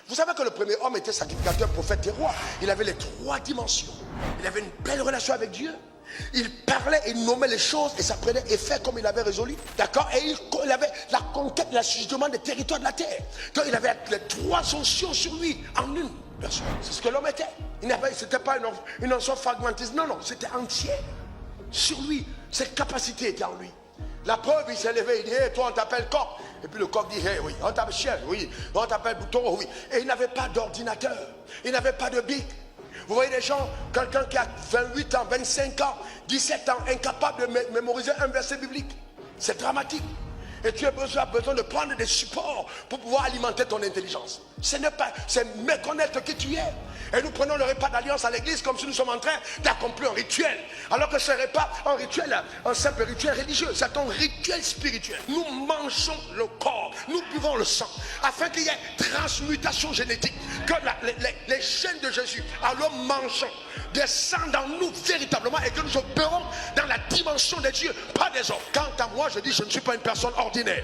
Vous savez que le premier homme était sacrificateur, prophète et roi. Il avait les 3 dimensions. Il avait une belle relation avec Dieu. Il parlait, il nommait les choses et ça prenait effet comme il avait résolu. D'accord? Et il avait la conquête, l'assujettissement des territoires de la terre. Donc il avait les 3 fonctions sur lui en une personne. C'est ce que l'homme était. C'était pas une notion fragmentiste. Non, non, c'était entier. Sur lui, cette capacité était en lui. La preuve, il s'est levé, il dit, hey, toi on t'appelle coq. Et puis le coq dit, hey, oui, on t'appelle chien, oui, on t'appelle bouton, oui. Et il n'avait pas d'ordinateur, il n'avait pas de bic. Vous voyez des gens, quelqu'un qui a 28 ans, 25 ans, 17 ans, incapable de mémoriser un verset biblique. C'est dramatique. Et tu as besoin de prendre des supports pour pouvoir alimenter ton intelligence. Ce n'est pas, c'est méconnaître qui tu es. Et nous prenons le repas d'alliance à l'église comme si nous sommes en train d'accomplir un rituel. Alors que ce n'est pas un rituel, un simple rituel religieux. C'est un rituel spirituel. Nous mangeons le corps, nous buvons le sang. Afin qu'il y ait transmutation génétique. Que les gènes de Jésus, en le mangeant, descendent dans nous véritablement. Et que nous opérons dans la dimension des dieux, pas des hommes. Quant à moi, je dis, je ne suis pas une personne ordinaire.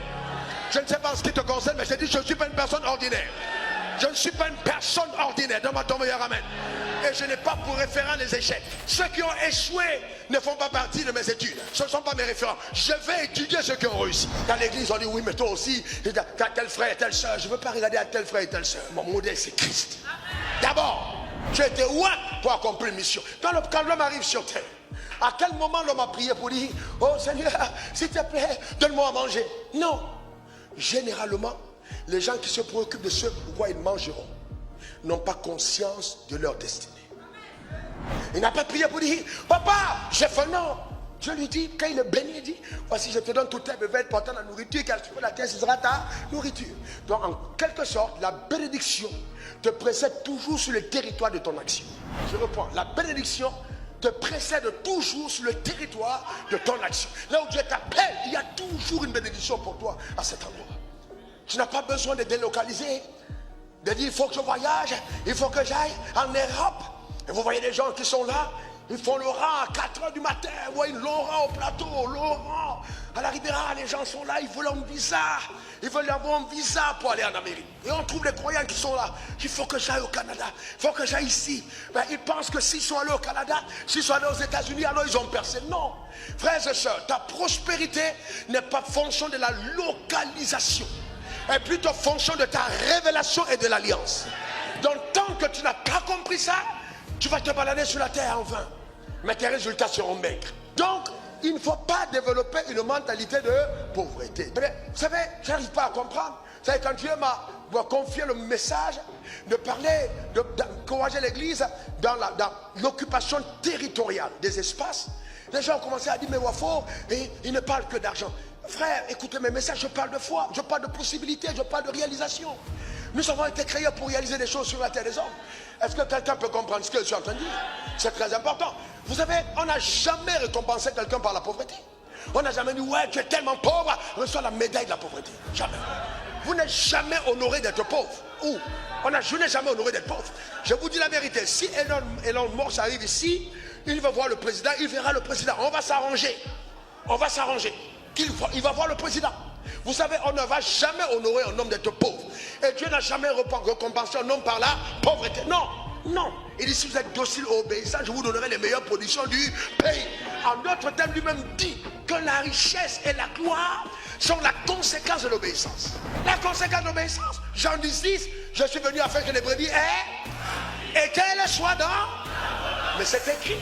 Je ne sais pas ce qui te concerne, mais je dis, je ne suis pas une personne ordinaire. Je ne suis pas une personne ordinaire. Donne-moi ton meilleur amen. Et je n'ai pas pour référent les échecs. Ceux qui ont échoué ne font pas partie de mes études. Ce ne sont pas mes référents. Je vais étudier ceux qui ont réussi. Dans l'église, on dit oui, mais toi aussi, tu as tel frère et telle soeur. Je ne veux pas regarder à tel frère et telle soeur. Mon modèle, c'est Christ. D'abord, tu étais what pour accomplir une mission. Quand l'homme arrive sur terre, à quel moment l'homme a prié pour dire, oh Seigneur, s'il te plaît, donne-moi à manger? Non. Généralement, les gens qui se préoccupent de ce pourquoi ils mangeront n'ont pas conscience de leur destinée. Il n'a pas prié pour dire, papa, j'ai faim. Non. Dieu lui dit, quand il est béni, il dit, voici, je te donne toute terre, bébé, portant la nourriture, car tu peux la terre, ce sera ta nourriture. Donc, en quelque sorte, la bénédiction te précède toujours sur le territoire de ton action. Je reprends, la bénédiction te précède toujours sur le territoire de ton action. Là où Dieu t'appelle, il y a toujours une bénédiction pour toi à cet endroit. Tu n'as pas besoin de délocaliser, de dire il faut que je voyage, il faut que j'aille en Europe. Et vous voyez des gens qui sont là, ils font le rang à 4 h du matin, vous voyez le long rang au plateau, le long rang à la Ribera, les gens sont là, ils veulent un visa, ils veulent avoir un visa pour aller en Amérique. Et on trouve les croyants qui sont là, il faut que j'aille au Canada, il faut que j'aille ici. Ben, ils pensent que s'ils sont allés au Canada, s'ils sont allés aux États-Unis, alors ils ont percé. Non, frères et sœurs, ta prospérité n'est pas fonction de la localisation, est plutôt fonction de ta révélation et de l'alliance. Donc tant que tu n'as pas compris ça, tu vas te balader sur la terre en vain, mais tes résultats seront maigres. Donc il ne faut pas développer une mentalité de pauvreté. Vous savez, je n'arrive pas à comprendre. Vous savez, quand Dieu m'a confié le message de parler, d'encourager l'église dans l'occupation territoriale des espaces, les gens ont commencé à dire, mais Wafo, il ne parle que d'argent. Frère, écoutez mes messages, je parle de foi, je parle de possibilités, je parle de réalisation. Nous avons été créés pour réaliser des choses sur la terre des hommes. Est-ce que quelqu'un peut comprendre ce que je suis en train de dire? C'est très important. Vous savez, on n'a jamais récompensé quelqu'un par la pauvreté. On n'a jamais dit, ouais, tu es tellement pauvre, reçois la médaille de la pauvreté. Jamais. Vous n'êtes jamais honoré d'être pauvre. Où? Je n'ai jamais honoré d'être pauvre. Je vous dis la vérité. Si Elon Musk arrive ici, il va voir le président, il verra le président. On va s'arranger. On va s'arranger. Il va voir le président. Vous savez, on ne va jamais honorer un homme d'être pauvre. Et Dieu n'a jamais récompensé un homme par la pauvreté. Non, non. Il dit, si vous êtes docile et obéissant, je vous donnerai les meilleures productions du pays. En d'autres termes, lui-même dit que la richesse et la gloire sont la conséquence de l'obéissance. La conséquence de l'obéissance. Jean 10, je suis venu afin que les brebis aient et qu'elles soient dans. Mais c'est écrit.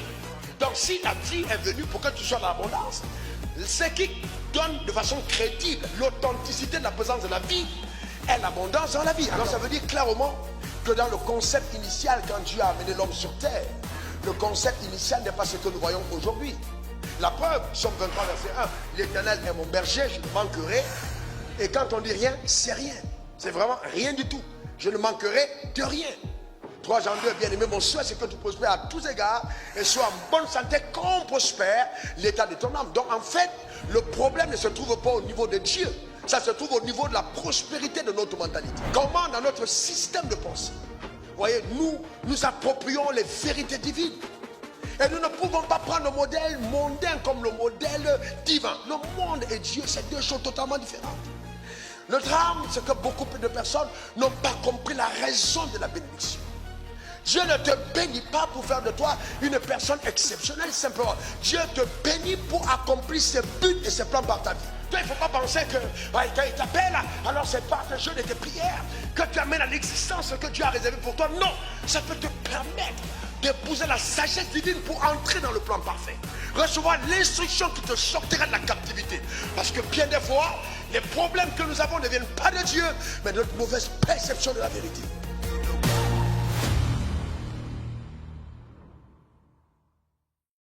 Donc si la vie est venue pour que tu sois dans l'abondance, ce qui donne de façon crédible l'authenticité de la présence de la vie est l'abondance dans la vie. Alors ça veut dire clairement que dans le concept initial, quand Dieu a amené l'homme sur terre, le concept initial n'est pas ce que nous voyons aujourd'hui. La preuve, Somme 23 verset 1, l'Éternel est mon berger, je ne manquerai. Et quand on dit rien, c'est rien. C'est vraiment rien du tout. Je ne manquerai de rien. 3 Jean 2, bien aimé, mon souhait, c'est que tu prospères à tous égards et sois en bonne santé, qu'on prospère l'état de ton âme. Donc en fait, le problème ne se trouve pas au niveau de Dieu. Ça se trouve au niveau de la prospérité de notre mentalité. Comment dans notre système de pensée, vous voyez, nous approprions les vérités divines. Et nous ne pouvons pas prendre le modèle mondain comme le modèle divin. Le monde et Dieu, c'est deux choses totalement différentes. Le drame, c'est que beaucoup de personnes n'ont pas compris la raison de la bénédiction. Dieu ne te bénit pas pour faire de toi une personne exceptionnelle simplement. Dieu te bénit pour accomplir ses buts et ses plans par ta vie. Toi, il ne faut pas penser que quand il t'appelle, alors c'est par tes jeûnes et tes prières que tu amènes à l'existence ce que Dieu a réservé pour toi. Non, ça peut te permettre d'épouser la sagesse divine pour entrer dans le plan parfait. Recevoir l'instruction qui te sortira de la captivité. Parce que bien des fois, les problèmes que nous avons ne viennent pas de Dieu, mais de notre mauvaise perception de la vérité.